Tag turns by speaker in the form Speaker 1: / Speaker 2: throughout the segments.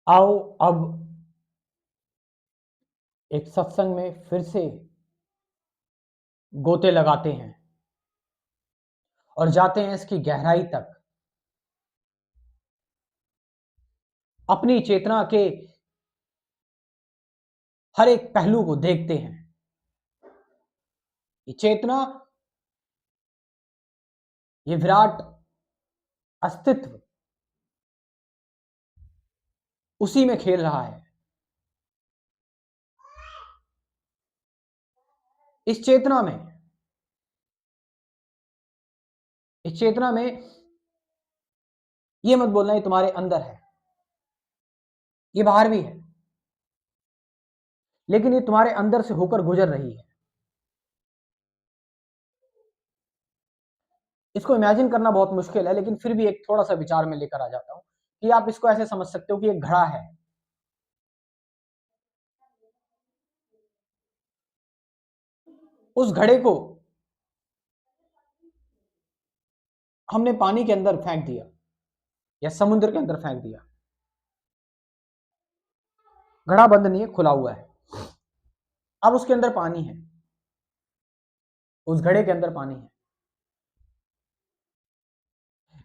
Speaker 1: आओ अब एक सत्संग में फिर से गोते लगाते हैं और जाते हैं इसकी गहराई तक, अपनी चेतना के हर एक पहलू को देखते हैं। ये चेतना, ये विराट अस्तित्व उसी में खेल रहा है। इस चेतना में इस चेतना में ये मत बोलना ये तुम्हारे अंदर है, ये बाहर भी है, लेकिन ये तुम्हारे अंदर से होकर गुजर रही है। इसको इमेजिन करना बहुत मुश्किल है, लेकिन फिर भी एक थोड़ा सा विचार में लेकर आ जाता हूं कि आप इसको ऐसे समझ सकते हो कि एक घड़ा है। उस घड़े को हमने पानी के अंदर फेंक दिया या समुद्र के अंदर फेंक दिया। घड़ा बंद नहीं है, खुला हुआ है। अब उसके अंदर पानी है, उस घड़े के अंदर पानी है।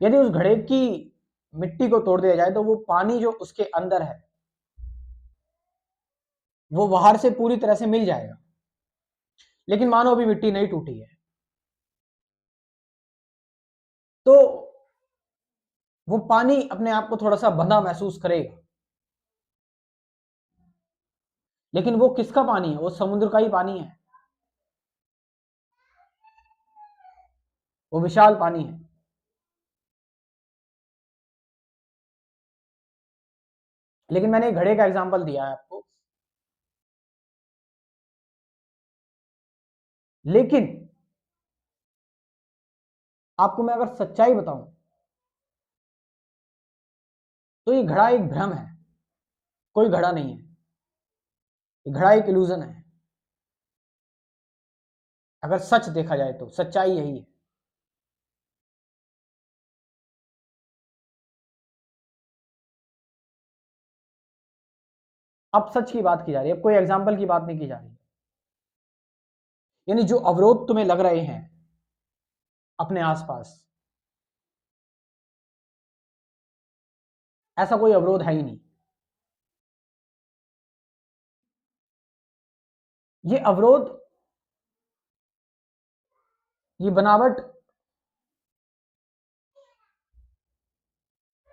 Speaker 1: यदि उस घड़े की मिट्टी को तोड़ दिया जाए तो वो पानी जो उसके अंदर है वो बाहर से पूरी तरह से मिल जाएगा। लेकिन मानो अभी मिट्टी नहीं टूटी है, तो वो पानी अपने आप को थोड़ा सा बंधा महसूस करेगा। लेकिन वो किसका पानी है? वो समुद्र का ही पानी है, वो विशाल पानी है। लेकिन मैंने एक घड़े का एग्जांपल दिया है आपको, लेकिन आपको मैं अगर सच्चाई बताऊं तो ये घड़ा एक भ्रम है, कोई घड़ा नहीं है। ये घड़ा एक इल्यूजन है। अगर सच देखा जाए तो सच्चाई यही है। अब सच की बात की जा रही है, अब कोई एग्जाम्पल की बात नहीं की जा रही। यानी जो अवरोध तुम्हें लग रहे हैं अपने आसपास, ऐसा कोई अवरोध है ही नहीं। ये अवरोध, ये बनावट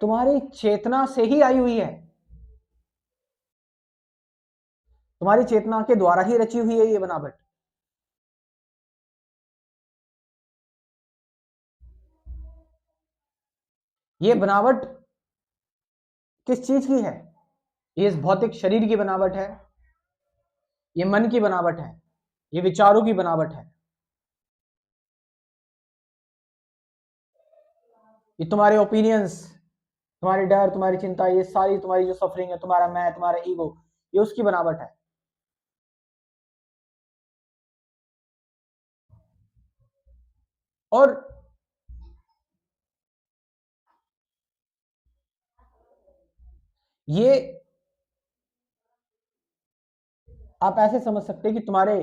Speaker 1: तुम्हारी चेतना से ही आई हुई है। तुम्हारी चेतना के द्वारा ही रची हुई है ये बनावट। ये बनावट किस चीज की है? ये इस भौतिक शरीर की बनावट है, ये मन की बनावट है, ये विचारों की बनावट है, ये तुम्हारे ओपिनियंस, तुम्हारी डर, तुम्हारी चिंता, ये सारी तुम्हारी जो सफरिंग है, तुम्हारा मैं, तुम्हारा ईगो, ये उसकी बनावट है। और ये आप ऐसे समझ सकते हैं कि तुम्हारे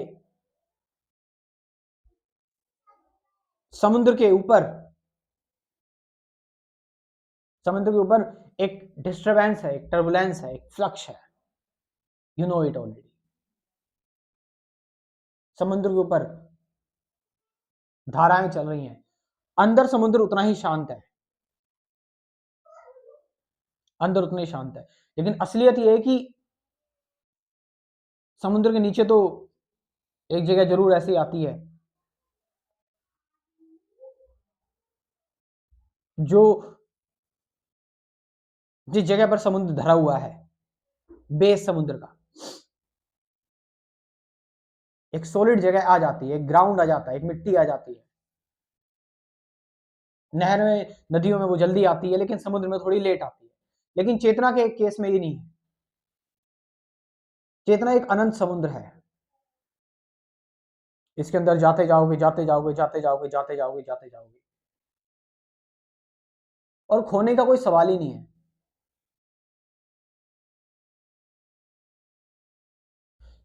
Speaker 1: समुद्र के ऊपर, समुद्र के ऊपर एक डिस्टरबेंस है, एक टर्बुलेंस है, एक फ्लक्स है। You know it already. समुद्र के ऊपर धाराएं चल रही हैं। अंदर समुद्र उतना ही शांत है, अंदर उतना ही शांत है। लेकिन असलियत यह है कि समुद्र के नीचे तो एक जगह जरूर ऐसी आती है जो, जिस जगह पर समुद्र धरा हुआ है, बेस समुद्र का एक सॉलिड जगह आ जाती है, एक ग्राउंड आ जाता है, एक मिट्टी आ जाती है। नहर में, नदियों में वो जल्दी आती है, लेकिन समुद्र में थोड़ी लेट आती है। लेकिन चेतना के केस में ये नहीं है। चेतना एक अनंत समुद्र है। इसके अंदर जाते जाओगे, जाते जाओगे, जाते जाओगे, जाते जाओगे, जाते जाओगे, और खोने का कोई सवाल ही नहीं है।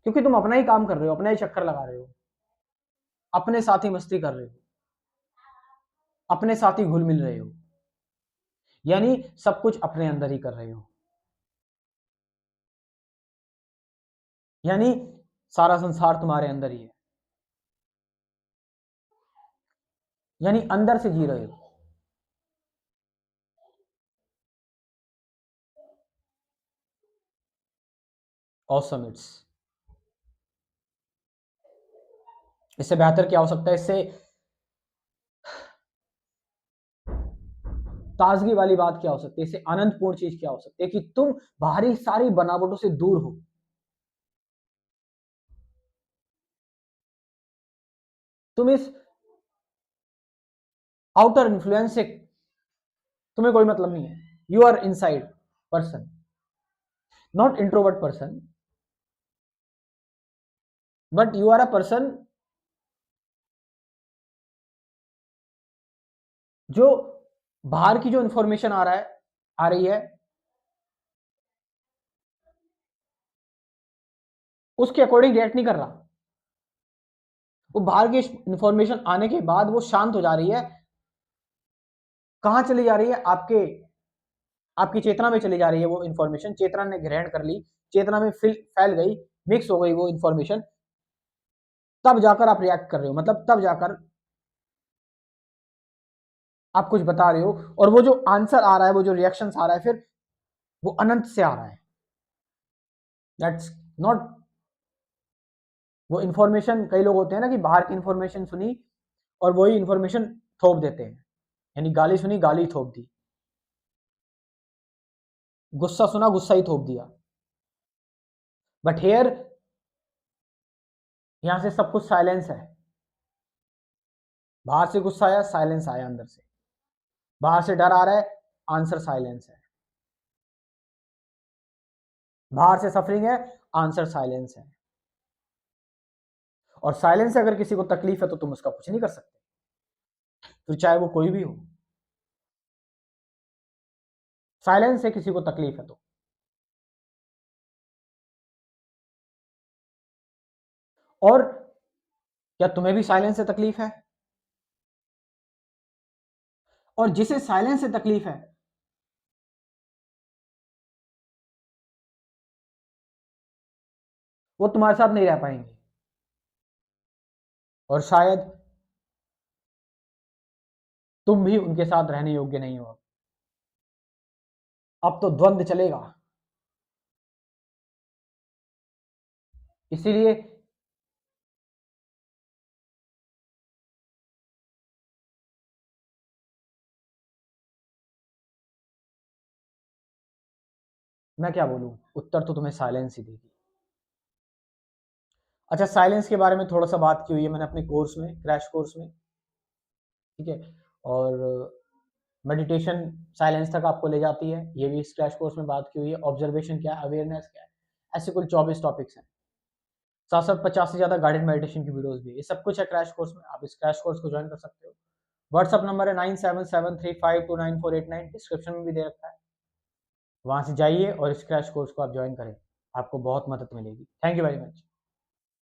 Speaker 1: क्योंकि तुम अपना ही काम कर रहे हो, अपना ही चक्कर लगा रहे हो, अपने साथ ही मस्ती कर रहे हो, अपने साथ ही घुल मिल रहे हो, यानी सब कुछ अपने अंदर ही कर रहे हो, यानी सारा संसार तुम्हारे अंदर ही है, यानी अंदर से जी रहे हो। Awesome it's. इससे बेहतर क्या हो सकता है, इससे ताजगी वाली बात क्या हो सकती है, इससे आनंदपूर्ण चीज क्या हो सकती है कि तुम बाहरी सारी बनावटों से दूर हो, तुम इस आउटर इन्फ्लुएंस से तुम्हें कोई मतलब नहीं है, you are inside person, not introvert person, but you are a person जो बाहर की जो इंफॉर्मेशन आ रही है उसके अकॉर्डिंग रिएक्ट नहीं कर रहा। वो बाहर की इंफॉर्मेशन आने के बाद वो शांत हो जा रही है, कहां चली जा रही है, आपके आपकी चेतना में चली जा रही है, वो इंफॉर्मेशन चेतना ने ग्रहण कर ली, चेतना में फैल गई, मिक्स हो गई वो इंफॉर्मेशन, तब जाकर आप रिएक्ट कर रहे हो, मतलब तब जाकर आप कुछ बता रहे हो, और वो जो आंसर आ रहा है, वो जो रिएक्शन आ रहा है, फिर वो अनंत से आ रहा है। दैट्स नॉट, वो इंफॉर्मेशन, कई लोग होते हैं ना कि बाहर की इंफॉर्मेशन सुनी और वही इंफॉर्मेशन थोप देते हैं, यानी गाली सुनी गाली थोप दी, गुस्सा सुना गुस्सा ही थोप दिया। बट हेयर, यहां से सब कुछ साइलेंस है, बाहर से गुस्सा आया, साइलेंस आया अंदर से, बाहर से डर आ रहा है, आंसर साइलेंस है, बाहर से सफरिंग है, आंसर साइलेंस है। और साइलेंस से अगर किसी को तकलीफ है तो तुम उसका कुछ नहीं कर सकते, फिर चाहे वो कोई भी हो। साइलेंस से किसी को तकलीफ है तो, और क्या तुम्हें भी साइलेंस से तकलीफ है? और जिसे साइलेंस से तकलीफ है वो तुम्हारे साथ नहीं रह पाएंगे, और शायद तुम भी उनके साथ रहने योग्य नहीं हो। अब तो द्वंद्व चलेगा, इसीलिए मैं क्या बोलूं, उत्तर तो तुम्हें साइलेंस ही देगी। अच्छा, साइलेंस के बारे में थोड़ा सा बात की हुई है मैंने अपने कोर्स में, क्रैश कोर्स में, ठीक है, और मेडिटेशन साइलेंस तक आपको ले जाती है, ये भी इस क्रैश कोर्स में बात की हुई है, ऑब्जर्वेशन क्या है, अवेयरनेस क्या है, ऐसे कुल 24 टॉपिक्स हैं, साथ साथ 50 से ज़्यादा गाइडेड मेडिटेशन की वीडियोस भी, ये सब कुछ है क्रैश कोर्स में, आप इस क्रैश कोर्स को ज्वाइन कर सकते हो। व्हाट्सअप नंबर है 9773529489, डिस्क्रिप्शन में भी दे रखा है, वहाँ से जाइए और इस क्रैश कोर्स को आप ज्वाइन करें, आपको बहुत मदद मिलेगी। Thank you very much.